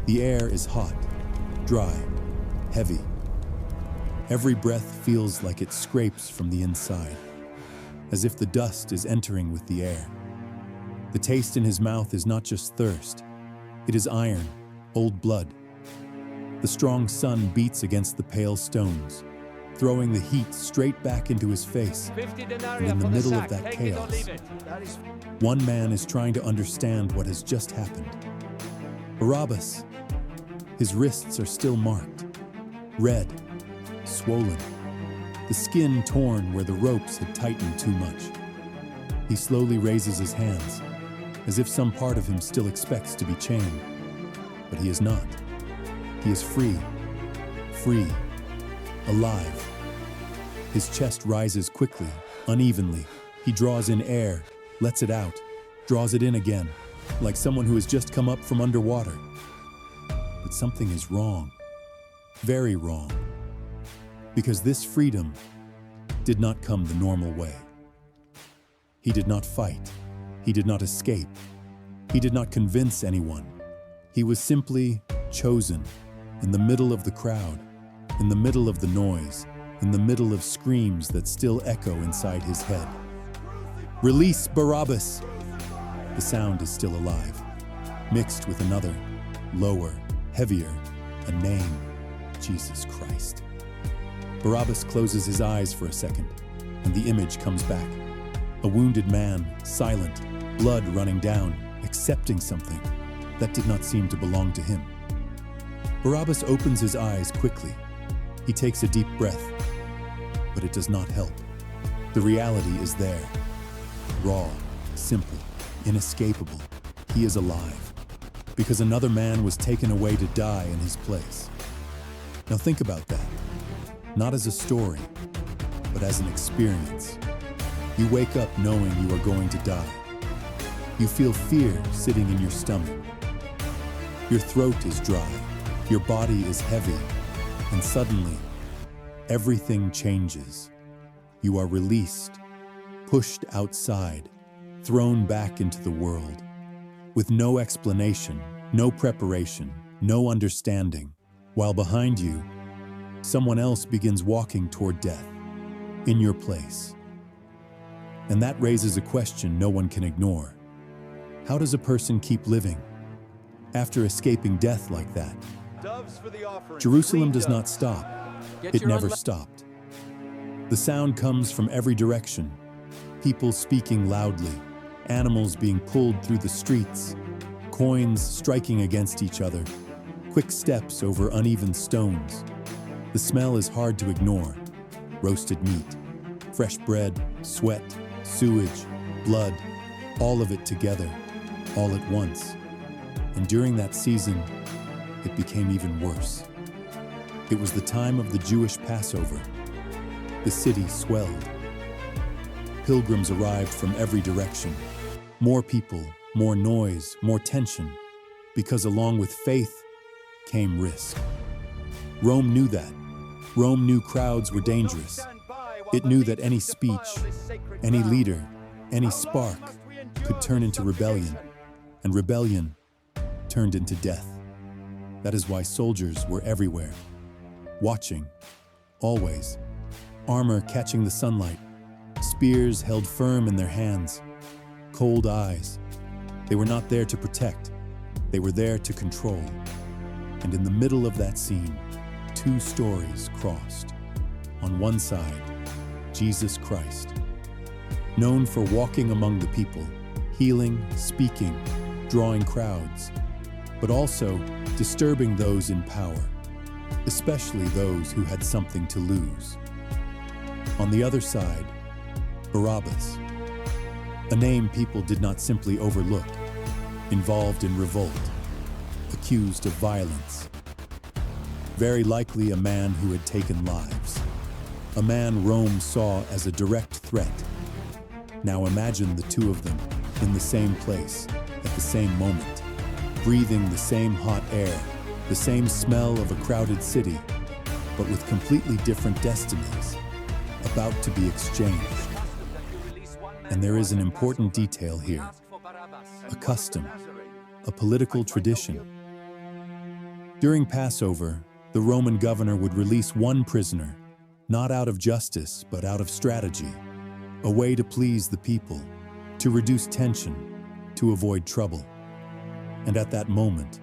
The air is hot, dry, heavy. Every breath feels like it scrapes from the inside, as if the dust is entering with the air. The taste in his mouth is not just thirst, it is iron, old blood. The strong sun beats against the pale stones, throwing the heat straight back into his face. And in the middle of that chaos, one man is trying to understand what has just happened. Barabbas. His wrists are still marked, red, swollen, the skin torn where the ropes had tightened too much. He slowly raises his hands, as if some part of him still expects to be chained. But he is not. He is free, alive. His chest rises quickly, unevenly. He draws in air, lets it out, draws it in again, like someone who has just come up from underwater. But something is wrong, very wrong, because this freedom did not come the normal way. He did not fight. He did not escape. He did not convince anyone. He was simply chosen in the middle of the crowd, in the middle of the noise, in the middle of screams that still echo inside his head. Release Barabbas! The sound is still alive, mixed with another, lower, heavier, a name, Jesus Christ. Barabbas closes his eyes for a second, and the image comes back. A wounded man, silent, blood running down, accepting something that did not seem to belong to him. Barabbas opens his eyes quickly. He takes a deep breath, but it does not help. The reality is there. Raw, simple, inescapable. He is alive, because another man was taken away to die in his place. Now think about that. Not as a story, but as an experience. You wake up knowing you are going to die. You feel fear sitting in your stomach. Your throat is dry. Your body is heavy. And suddenly, everything changes. You are released, pushed outside, thrown back into the world. With no explanation, no preparation, no understanding. While behind you, someone else begins walking toward death, in your place. And that raises a question no one can ignore. How does a person keep living after escaping death like that? Jerusalem does not stop. It never stopped. The sound comes from every direction. People speaking loudly, animals being pulled through the streets, coins striking against each other, quick steps over uneven stones. The smell is hard to ignore. Roasted meat, fresh bread, sweat, sewage, blood, all of it together, all at once. And during that season, it became even worse. It was the time of the Jewish Passover. The city swelled. Pilgrims arrived from every direction. More people, more noise, more tension, because along with faith came risk. Rome knew that. Rome knew crowds were dangerous. It knew that any speech, any leader, any spark could turn into rebellion, and rebellion turned into death. That is why soldiers were everywhere, watching, always, armor catching the sunlight, spears held firm in their hands, cold eyes. They were not there to protect, they were there to control. And in the middle of that scene, two stories crossed. On one side, Jesus Christ, known for walking among the people, healing, speaking, drawing crowds, but also disturbing those in power, especially those who had something to lose. On the other side, Barabbas, a name people did not simply overlook, involved in revolt, accused of violence. Very likely a man who had taken lives, a man Rome saw as a direct threat. Now imagine the two of them in the same place, at the same moment, breathing the same hot air, the same smell of a crowded city, but with completely different destinies, about to be exchanged. And there is an important detail here, a custom, a political tradition. During Passover, the Roman governor would release one prisoner, not out of justice, but out of strategy, a way to please the people, to reduce tension, to avoid trouble. And at that moment,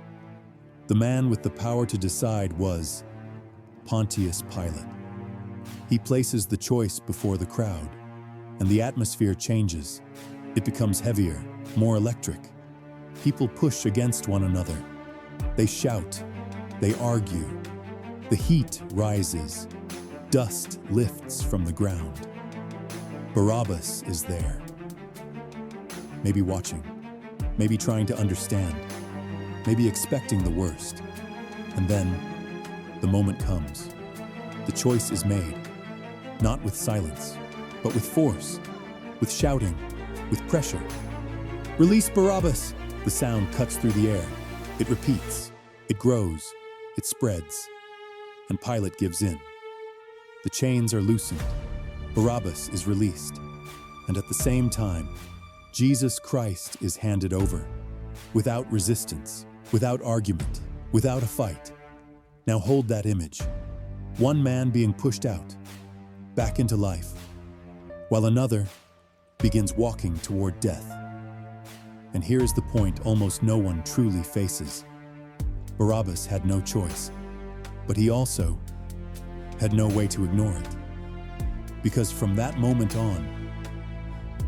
the man with the power to decide was Pontius Pilate. He places the choice before the crowd, and the atmosphere changes. It becomes heavier, more electric. People push against one another. They shout. They argue. The heat rises. Dust lifts from the ground. Barabbas is there. Maybe watching. Maybe trying to understand. Maybe expecting the worst. And then, the moment comes. The choice is made. Not with silence, but with force, with shouting, with pressure. Release Barabbas! The sound cuts through the air. It repeats. It grows. It spreads. And Pilate gives in. The chains are loosened. Barabbas is released. And at the same time, Jesus Christ is handed over. Without resistance, without argument, without a fight. Now hold that image. One man being pushed out, back into life, while another begins walking toward death. And here is the point almost no one truly faces. Barabbas had no choice, but he also had no way to ignore it. Because from that moment on,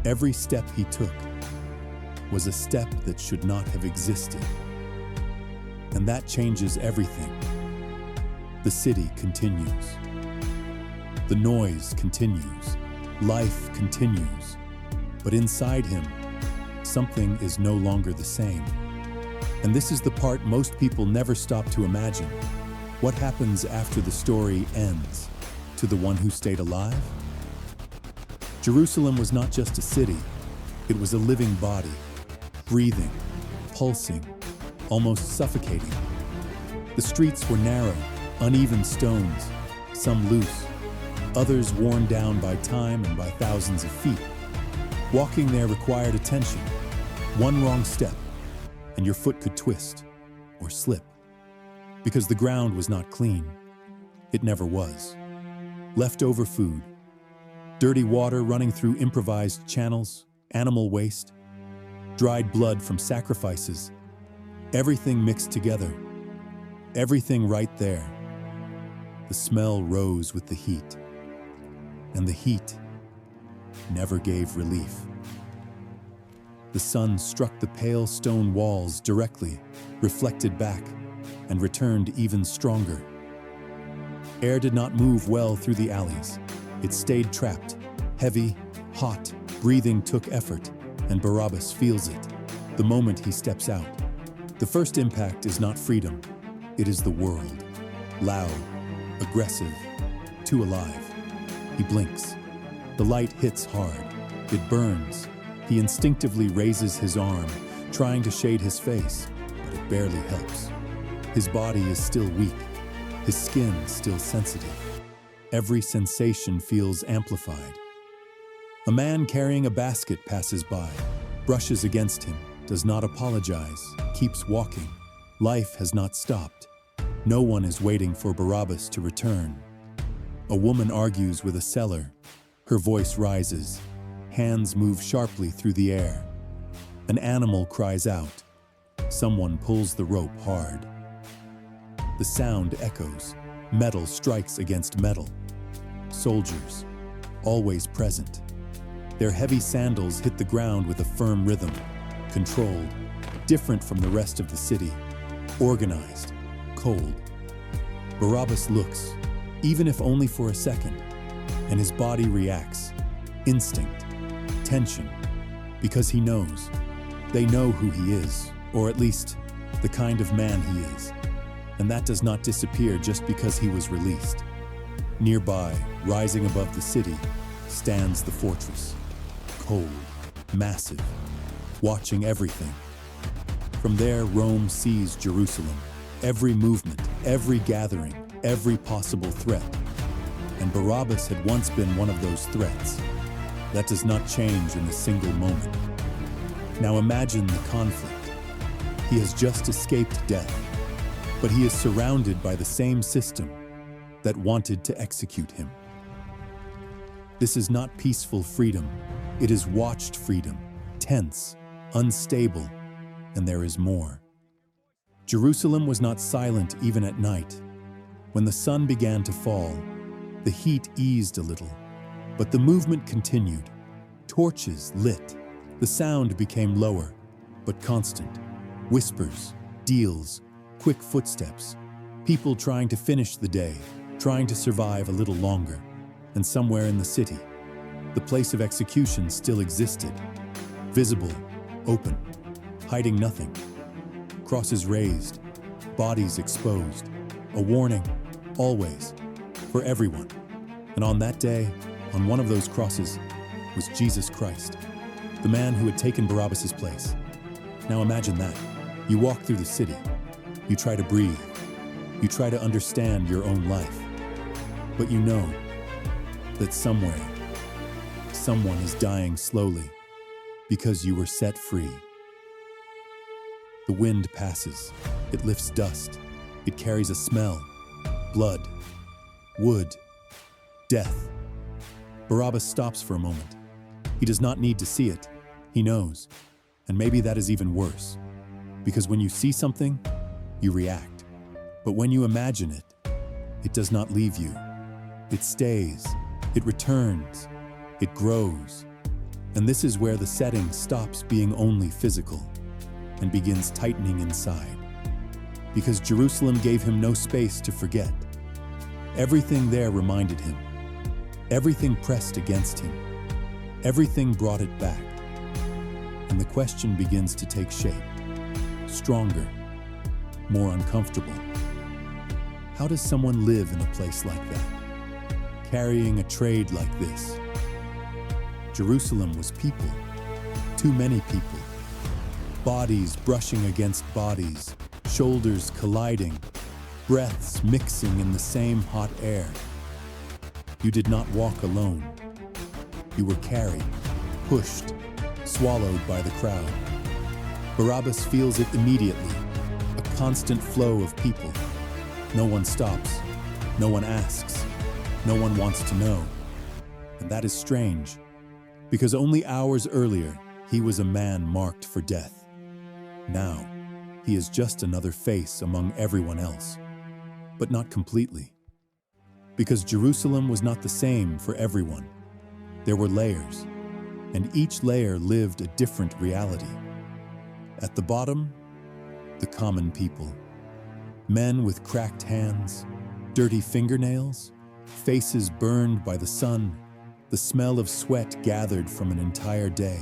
every step he took was a step that should not have existed. And that changes everything. The city continues. The noise continues. Life continues. But inside him, something is no longer the same. And this is the part most people never stop to imagine. What happens after the story ends to the one who stayed alive? Jerusalem was not just a city. It was a living body, breathing, pulsing, almost suffocating. The streets were narrow, uneven stones, some loose, others worn down by time and by thousands of feet. Walking there required attention. One wrong step, and your foot could twist or slip. Because the ground was not clean. It never was. Leftover food, dirty water running through improvised channels, animal waste, dried blood from sacrifices, everything mixed together, everything right there. The smell rose with the heat, and the heat never gave relief. The sun struck the pale stone walls directly, reflected back, and returned even stronger. Air did not move well through the alleys. It stayed trapped, heavy, hot. Breathing took effort, and Barabbas feels it the moment he steps out. The first impact is not freedom. It is the world. Loud, aggressive, too alive. He blinks. The light hits hard. It burns. He instinctively raises his arm, trying to shade his face, but it barely helps. His body is still weak. His skin still sensitive. Every sensation feels amplified. A man carrying a basket passes by, brushes against him, does not apologize, keeps walking. Life has not stopped. No one is waiting for Barabbas to return. A woman argues with a seller. Her voice rises. Hands move sharply through the air. An animal cries out. Someone pulls the rope hard. The sound echoes. Metal strikes against metal. Soldiers, always present. Their heavy sandals hit the ground with a firm rhythm, controlled, different from the rest of the city, organized, cold. Barabbas looks, even if only for a second, and his body reacts. Instinct, tension, because he knows. They know who he is, or at least the kind of man he is. And that does not disappear just because he was released. Nearby, rising above the city, stands the fortress. Cold, massive, watching everything. From there, Rome sees Jerusalem. Every movement, every gathering, every possible threat. And Barabbas had once been one of those threats. That does not change in a single moment. Now imagine the conflict. He has just escaped death. but he is surrounded by the same system that wanted to execute him. This is not peaceful freedom. It is watched freedom, tense, unstable, and there is more. Jerusalem was not silent even at night. When the sun began to fall, the heat eased a little, but the movement continued. Torches lit. The sound became lower, but constant. Whispers, deals, quick footsteps. People trying to finish the day, trying to survive a little longer. And somewhere in the city, the place of execution still existed. Visible, open, hiding nothing. Crosses raised, bodies exposed. A warning, always, for everyone. And on that day, on one of those crosses, was Jesus Christ, the man who had taken Barabbas' place. Now imagine that. You walk through the city. You try to breathe. You try to understand your own life. But you know that somewhere, someone is dying slowly because you were set free. The wind passes. It lifts dust. It carries a smell. Blood. Wood. Death. Barabbas stops for a moment. He does not need to see it. He knows. And maybe that is even worse. Because when you see something, you react. But when you imagine it, it does not leave you. It stays. It returns. It grows. And this is where the setting stops being only physical and begins tightening inside. Because Jerusalem gave him no space to forget. Everything there reminded him. Everything pressed against him. Everything brought it back. And the question begins to take shape. Stronger. More uncomfortable. How does someone live in a place like that? Carrying a trade like this? Jerusalem was people. Too many people. Bodies brushing against bodies. Shoulders colliding. Breaths mixing in the same hot air. You did not walk alone. You were carried, pushed, swallowed by the crowd. Barabbas feels it immediately, a constant flow of people. No one stops, no one asks, no one wants to know. And that is strange, because only hours earlier, he was a man marked for death. Now, he is just another face among everyone else, but not completely. Because Jerusalem was not the same for everyone. There were layers, and each layer lived a different reality. At the bottom, the common people. Men with cracked hands, dirty fingernails, faces burned by the sun, the smell of sweat gathered from an entire day.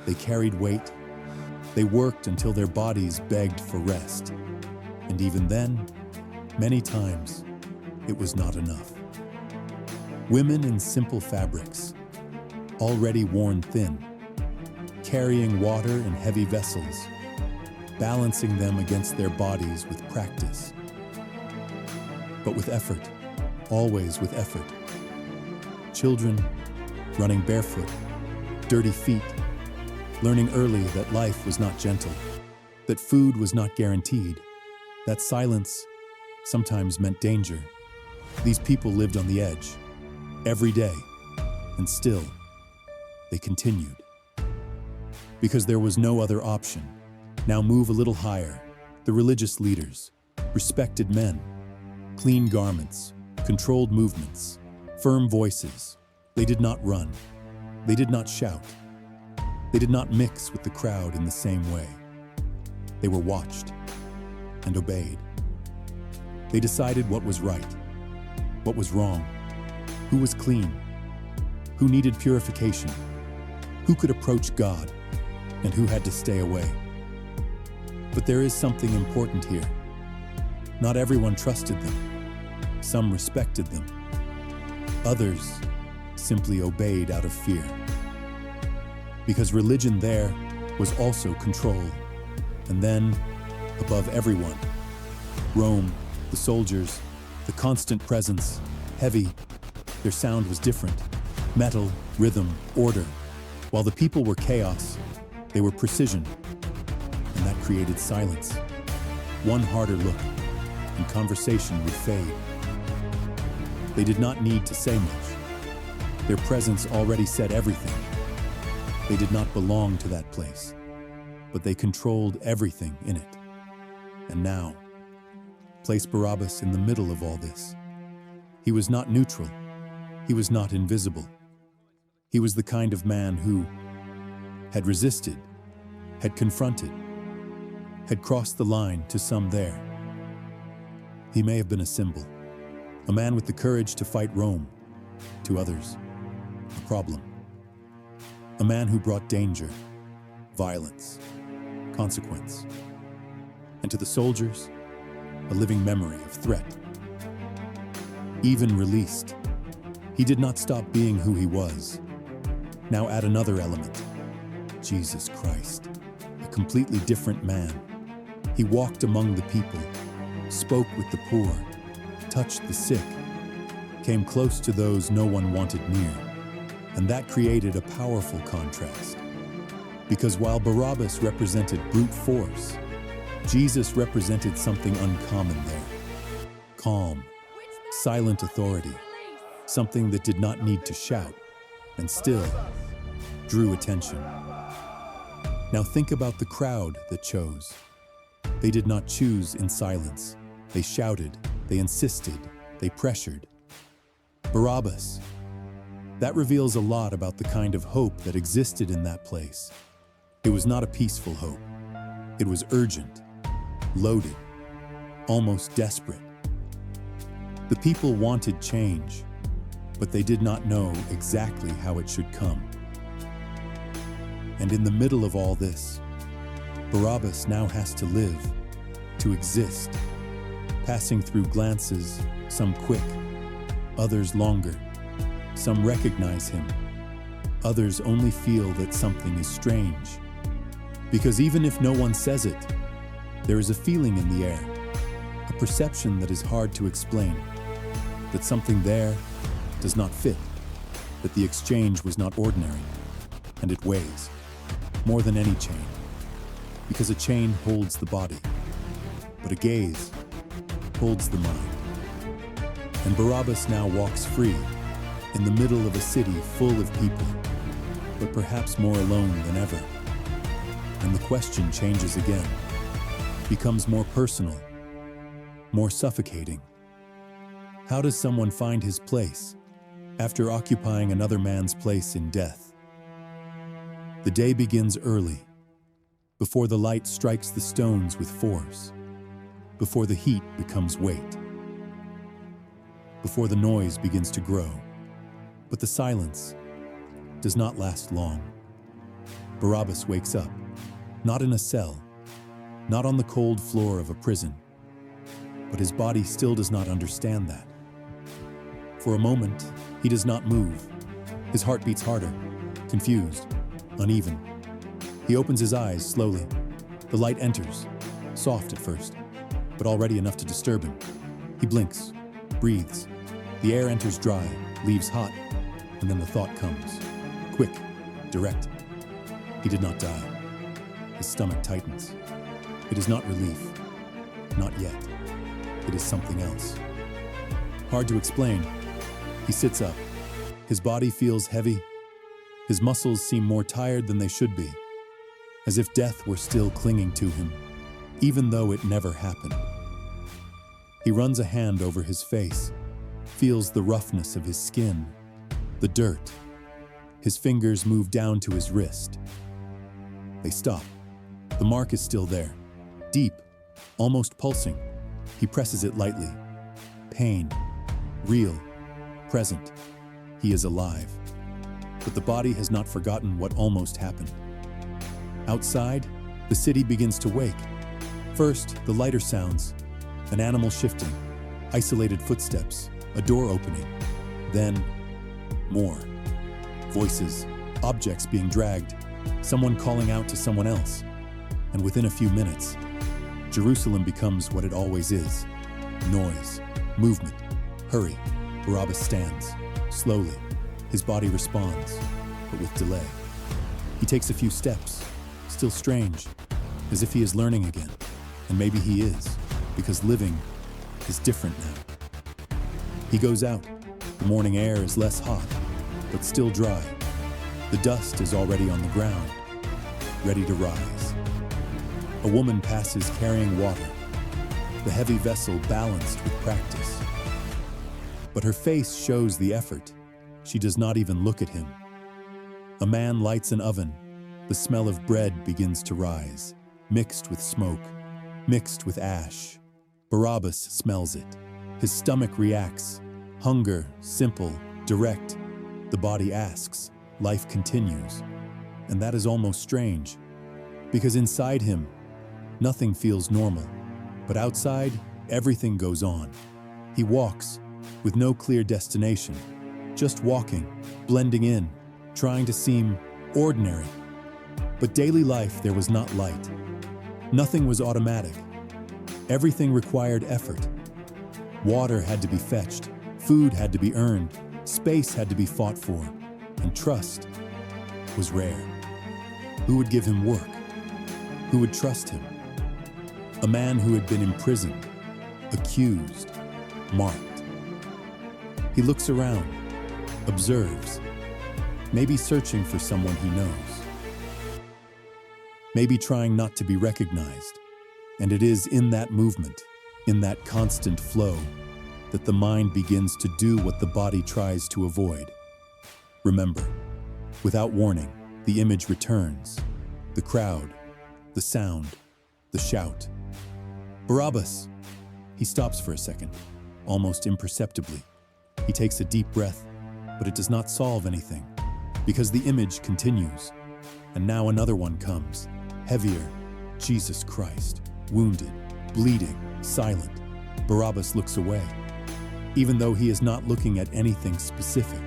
They carried weight. They worked until their bodies begged for rest. And even then, many times, it was not enough. Women in simple fabrics, already worn thin, carrying water in heavy vessels, balancing them against their bodies with practice. But with effort, always with effort. Children running barefoot, dirty feet, learning early that life was not gentle, that food was not guaranteed, that silence sometimes meant danger. These people lived on the edge, every day, and still, they continued. Because there was no other option. Now move a little higher. The religious leaders, respected men, clean garments, controlled movements, firm voices. They did not run. They did not shout. They did not mix with the crowd in the same way. They were watched and obeyed. They decided what was right, what was wrong, who was clean, who needed purification, who could approach God, and who had to stay away. But there is something important here. Not everyone trusted them. Some respected them. Others simply obeyed out of fear. Because religion there was also control. And then, above everyone, Rome, the soldiers, the constant presence, heavy. Their sound was different. Metal, rhythm, order. While the people were chaos, they were precision. And that created silence. One harder look, and conversation would fade. They did not need to say much. Their presence already said everything. They did not belong to that place, but they controlled everything in it. And now, place Barabbas in the middle of all this. He was not neutral. He was not invisible. He was the kind of man who had resisted, had confronted, had crossed the line to some there. He may have been a symbol, a man with the courage to fight Rome, to others, a problem. A man who brought danger, violence, consequence. And to the soldiers, a living memory of threat. Even released, he did not stop being who he was. Now add another element, Jesus Christ, a completely different man. He walked among the people, spoke with the poor, touched the sick, came close to those no one wanted near. And that created a powerful contrast. Because while Barabbas represented brute force, Jesus represented something uncommon there. Calm, silent authority, something that did not need to shout, and still drew attention. Now think about the crowd that chose. They did not choose in silence. They shouted, they insisted, they pressured. Barabbas. That reveals a lot about the kind of hope that existed in that place. It was not a peaceful hope. It was urgent, loaded, almost desperate. The people wanted change, but they did not know exactly how it should come. And in the middle of all this, Barabbas now has to live, to exist, passing through glances, some quick, others longer. Some recognize him, others only feel that something is strange. Because even if no one says it, there is a feeling in the air, a perception that is hard to explain, that something there does not fit, that the exchange was not ordinary, and it weighs, more than any chain. Because a chain holds the body, but a gaze holds the mind. And Barabbas now walks free, in the middle of a city full of people, but perhaps more alone than ever. And the question changes again, becomes more personal, more suffocating. How does someone find his place after occupying another man's place in death? The day begins early, before the light strikes the stones with force, before the heat becomes weight, before the noise begins to grow. But the silence does not last long. Barabbas wakes up, not in a cell, not on the cold floor of a prison, but his body still does not understand that. For a moment, he does not move. His heart beats harder, confused, uneven. He opens his eyes slowly. The light enters, soft at first, but already enough to disturb him. He blinks, breathes. The air enters dry, leaves hot, and then the thought comes. Quick, direct. He did not die. His stomach tightens. It is not relief. Not yet. It is something else. Hard to explain. He sits up. His body feels heavy. His muscles seem more tired than they should be, as if death were still clinging to him, even though it never happened. He runs a hand over his face, feels the roughness of his skin, the dirt. His fingers move down to his wrist. They stop. The mark is still there, deep, almost pulsing. He presses it lightly. Pain, real, present. He is alive. But the body has not forgotten what almost happened. Outside, the city begins to wake. First, the lighter sounds, an animal shifting, isolated footsteps, a door opening. Then, more. Voices, objects being dragged, someone calling out to someone else. And within a few minutes, Jerusalem becomes what it always is. Noise, movement, hurry. Barabbas stands, slowly. His body responds, but with delay. He takes a few steps, still strange, as if he is learning again. And maybe he is, because living is different now. He goes out. The morning air is less hot, but still dry. The dust is already on the ground, ready to rise. A woman passes carrying water, the heavy vessel balanced with practice. But her face shows the effort. She does not even look at him. A man lights an oven. The smell of bread begins to rise, mixed with smoke, mixed with ash. Barabbas smells it. His stomach reacts. Hunger, simple, direct. The body asks. Life continues. And that is almost strange, because inside him, nothing feels normal. But outside, everything goes on. He walks, with no clear destination, just walking, blending in, trying to seem ordinary. But daily life, there was not light. Nothing was automatic. Everything required effort. Water had to be fetched, food had to be earned, space had to be fought for, and trust was rare. Who would give him work? Who would trust him? A man who had been imprisoned, accused, marked. He looks around, observes, maybe searching for someone he knows. Maybe trying not to be recognized. And it is in that movement, in that constant flow, that the mind begins to do what the body tries to avoid. Remember, without warning, the image returns. The crowd, the sound, the shout. Barabbas! He stops for a second, almost imperceptibly. He takes a deep breath, but it does not solve anything, because the image continues. And now another one comes, heavier. Jesus Christ, wounded, bleeding, silent. Barabbas looks away, even though he is not looking at anything specific,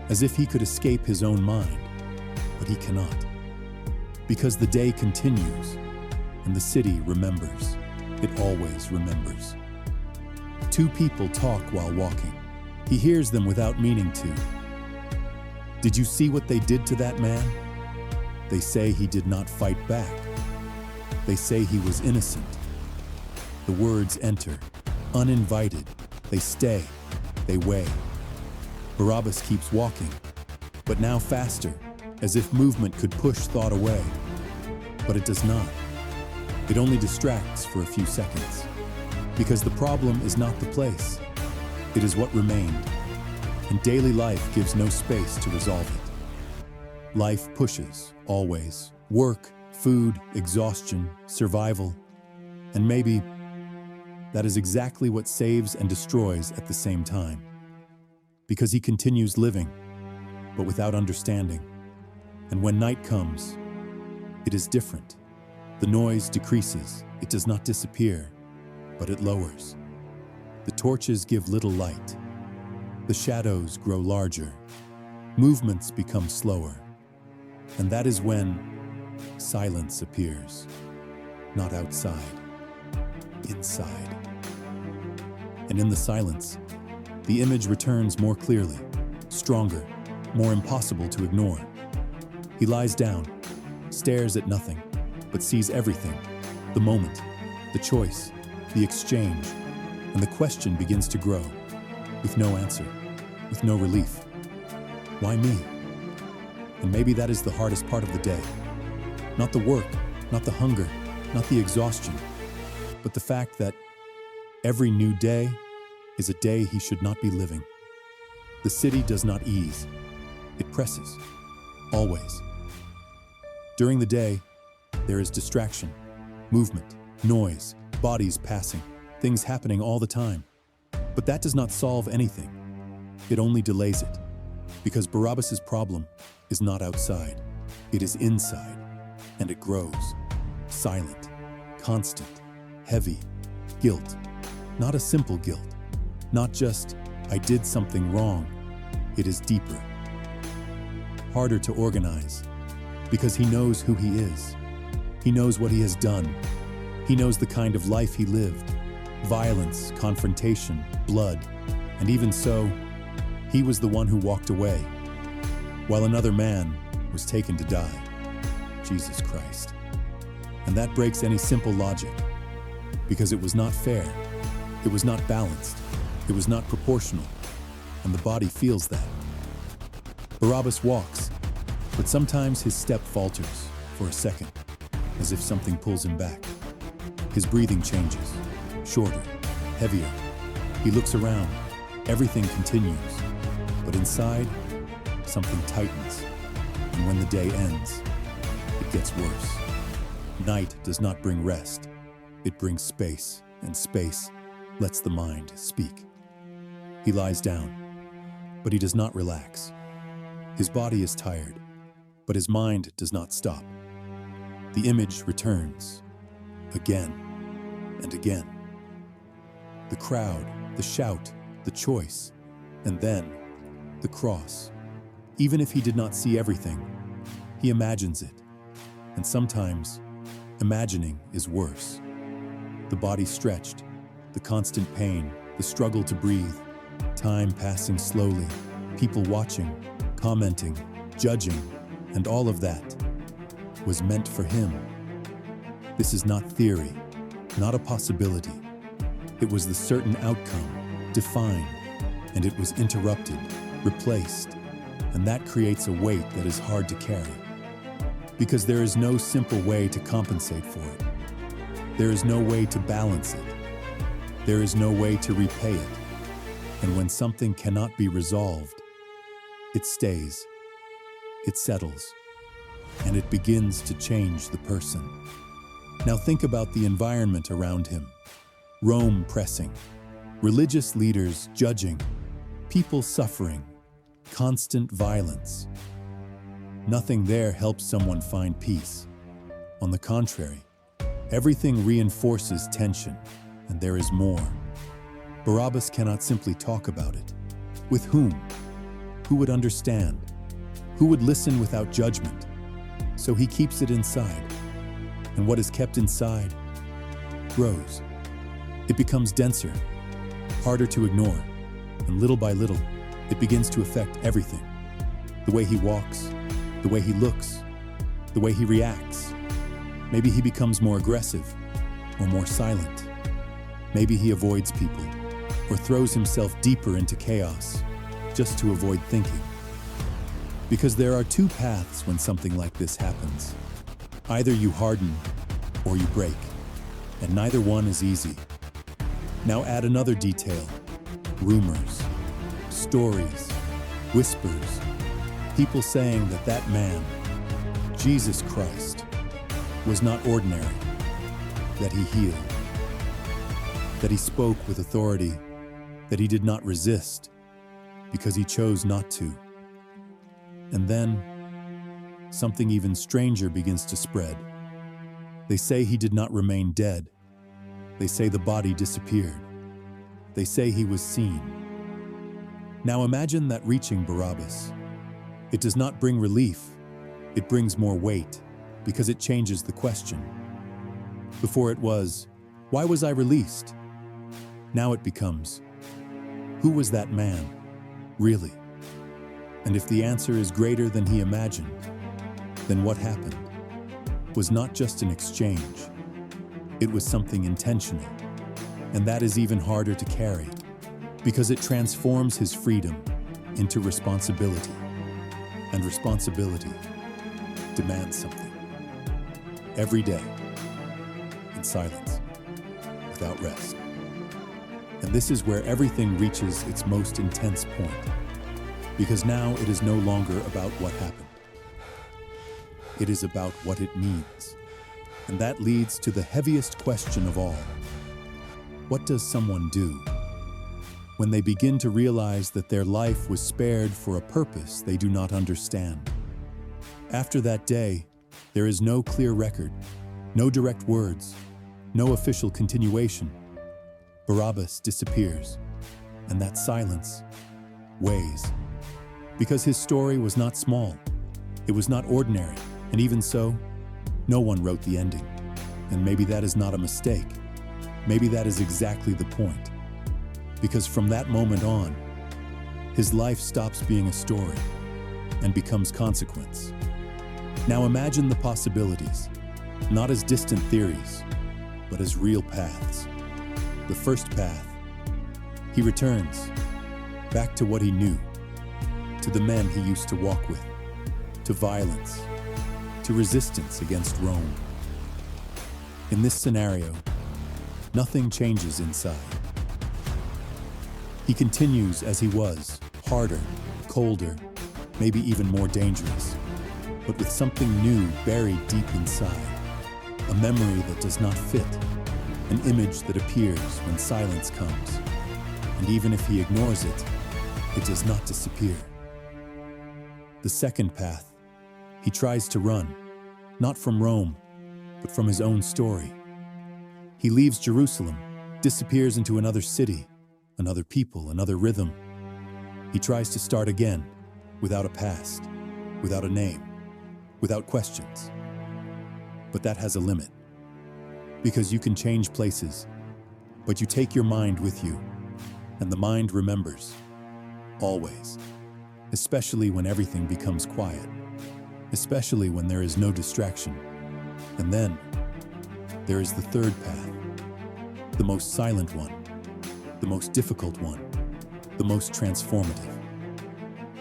as if he could escape his own mind, but he cannot. Because the day continues, and the city remembers. It always remembers. Two people talk while walking. He hears them without meaning to. Did you see what they did to that man? They say he did not fight back. They say he was innocent. The words enter, uninvited. They stay, they weigh. Barabbas keeps walking, but now faster, as if movement could push thought away. But it does not. It only distracts for a few seconds. Because the problem is not the place. It is what remained. And daily life gives no space to resolve it. Life pushes, always. Work, food, exhaustion, survival. And maybe that is exactly what saves and destroys at the same time. Because he continues living, but without understanding. And when night comes, it is different. The noise decreases. It does not disappear, but it lowers. The torches give little light. The shadows grow larger. Movements become slower. And that is when silence appears. Not outside, inside. And in the silence, the image returns more clearly, stronger, more impossible to ignore. He lies down, stares at nothing, but sees everything. The moment, the choice, the exchange, and the question begins to grow, with no answer, with no relief. Why me? And maybe that is the hardest part of the day. Not the work, not the hunger, not the exhaustion, but the fact that every new day is a day he should not be living. The city does not ease. It presses. Always. During the day, there is distraction, movement, noise, bodies passing, things happening all the time. But that does not solve anything. It only delays it. Because Barabbas' problem is not outside. It is inside. And it grows. Silent, constant, heavy, guilt. Not a simple guilt. Not just, I did something wrong. It is deeper. Harder to organize. Because he knows who he is. He knows what he has done. He knows the kind of life he lived. Violence, confrontation, blood. And even so, he was the one who walked away, while another man was taken to die. Jesus Christ. And that breaks any simple logic, because it was not fair. It was not balanced. It was not proportional. And the body feels that. Barabbas walks, but sometimes his step falters for a second, as if something pulls him back. His breathing changes, shorter, heavier. He looks around. Everything continues. But inside, something tightens. And when the day ends, it gets worse. Night does not bring rest. It brings space, and space lets the mind speak. He lies down, but he does not relax. His body is tired, but his mind does not stop. The image returns, again and again. The crowd, the shout, the choice, and then the cross. Even if he did not see everything, he imagines it. And sometimes, imagining is worse. The body stretched, the constant pain, the struggle to breathe, time passing slowly, people watching, commenting, judging, and all of that was meant for him. This is not theory, not a possibility. It was the certain outcome, defined, and it was interrupted, replaced, and that creates a weight that is hard to carry. Because there is no simple way to compensate for it. There is no way to balance it. There is no way to repay it. And when something cannot be resolved, it stays, it settles, and it begins to change the person. Now think about the environment around him. Rome pressing, religious leaders judging, people suffering, constant violence. Nothing there helps someone find peace. On the contrary, everything reinforces tension, and there is more. Barabbas cannot simply talk about it. With whom? Who would understand? Who would listen without judgment? So he keeps it inside. And what is kept inside grows. It becomes denser, harder to ignore, and little by little, it begins to affect everything. The way he walks, the way he looks, the way he reacts. Maybe he becomes more aggressive or more silent. Maybe he avoids people or throws himself deeper into chaos just to avoid thinking. Because there are two paths when something like this happens. Either you harden or you break, and neither one is easy. Now add another detail: rumors, stories, whispers, people saying that that man, Jesus Christ, was not ordinary, that he healed, that he spoke with authority, that he did not resist because he chose not to. And then something even stranger begins to spread. They say he did not remain dead. They say the body disappeared. They say he was seen. Now imagine that reaching Barabbas. It does not bring relief. It brings more weight because it changes the question. Before it was, why was I released? Now it becomes, who was that man, really? And if the answer is greater than he imagined, then what happened was not just an exchange. It was something intentional. And that is even harder to carry because it transforms his freedom into responsibility. And responsibility demands something. Every day, in silence, without rest. And this is where everything reaches its most intense point. Because now it is no longer about what happened. It is about what it means. And that leads to the heaviest question of all. What does someone do when they begin to realize that their life was spared for a purpose they do not understand? After that day, there is no clear record, no direct words, no official continuation. Barabbas disappears, and that silence weighs. Because his story was not small, it was not ordinary, and even so, no one wrote the ending. And maybe that is not a mistake. Maybe that is exactly the point. Because from that moment on, his life stops being a story and becomes consequence. Now imagine the possibilities, not as distant theories, but as real paths. The first path He returns, back to what he knew, to the men he used to walk with, to violence, to resistance against Rome. In this scenario, nothing changes inside. He continues as he was, harder, colder, maybe even more dangerous, but with something new buried deep inside, a memory that does not fit, an image that appears when silence comes, and even if he ignores it, it does not disappear. The second path, he tries to run, not from Rome, but from his own story. He leaves Jerusalem, disappears into another city, another people, another rhythm. He tries to start again, without a past, without a name, without questions. But that has a limit. Because you can change places, but you take your mind with you, and the mind remembers, always, especially when everything becomes quiet, especially when there is no distraction. And then, there is the third path, the most silent one, the most difficult one, the most transformative.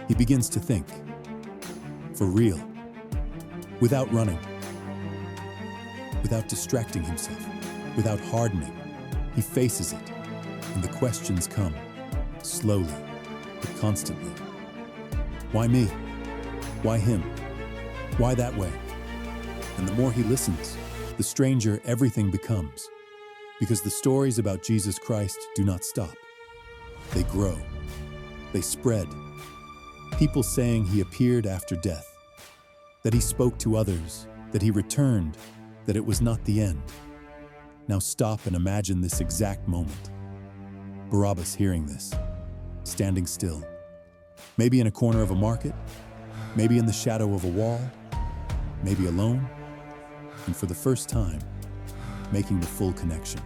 He begins to think, for real, without running, without distracting himself, without hardening. He faces it, and the questions come, slowly, but constantly. Why me? Why him? Why that way? And the more he listens, the stranger everything becomes, because the stories about Jesus Christ do not stop. They grow. They spread. People saying he appeared after death, that he spoke to others, that he returned, that it was not the end. Now stop and imagine this exact moment. Barabbas hearing this, standing still, maybe in a corner of a market, maybe in the shadow of a wall, maybe alone, and for the first time, making the full connection.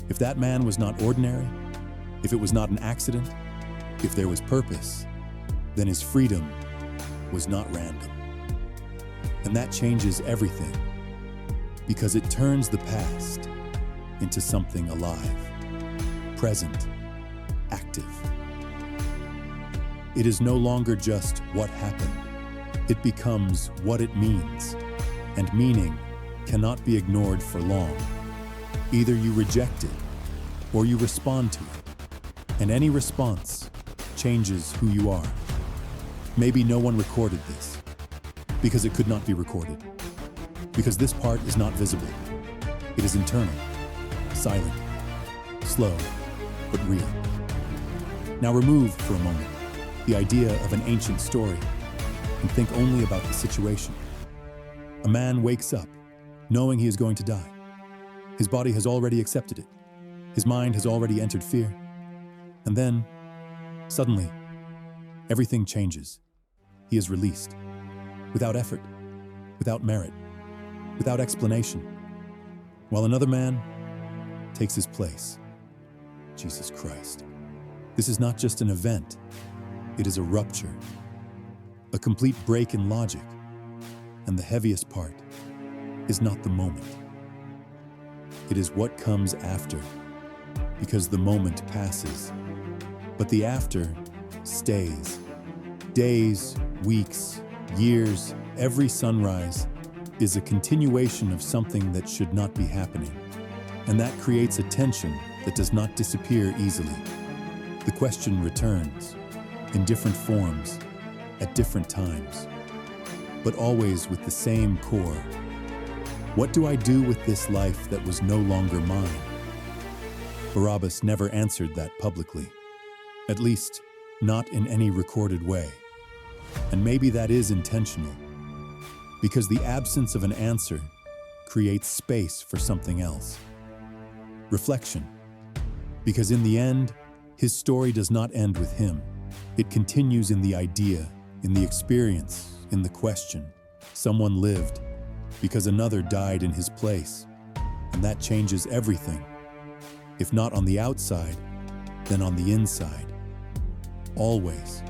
If that man was not ordinary, if it was not an accident, if there was purpose, then his freedom was not random. And that changes everything, because it turns the past into something alive, present, active. It is no longer just what happened. It becomes what it means, and meaning cannot be ignored for long. Either you reject it, or you respond to it, and any response changes who you are. Maybe no one recorded this, because it could not be recorded, because this part is not visible. It is internal, silent, slow, but real. Now remove for a moment the idea of an ancient story and think only about the situation. A man wakes up, knowing he is going to die. His body has already accepted it. His mind has already entered fear. And then, suddenly, everything changes. He is released, without effort, without merit, without explanation, while another man takes his place. Jesus Christ. This is not just an event, it is a rupture, a complete break in logic. And the heaviest part is not the moment. It is what comes after, because the moment passes, but the after stays. Days, weeks, years, every sunrise is a continuation of something that should not be happening. And that creates a tension that does not disappear easily. The question returns, in different forms, at different times, but always with the same core. What do I do with this life that was no longer mine? Barabbas never answered that publicly, at least not in any recorded way. And maybe that is intentional, because the absence of an answer creates space for something else. Reflection, because in the end, his story does not end with him. It continues in the idea, in the experience, in the question. Someone lived because another died in his place, and that changes everything. If not on the outside, then on the inside. Always.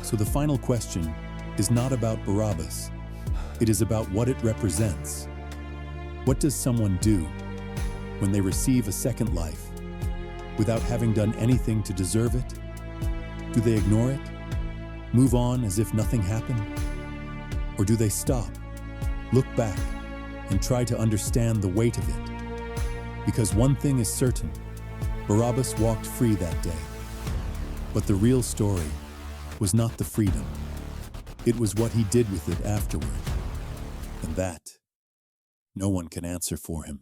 So the final question is not about Barabbas. It is about what it represents. What does someone do when they receive a second life, without having done anything to deserve it? Do they ignore it? Move on as if nothing happened? Or do they stop, look back, and try to understand the weight of it? Because one thing is certain, Barabbas walked free that day. But the real story was not the freedom. It was what he did with it afterward. And that, no one can answer for him.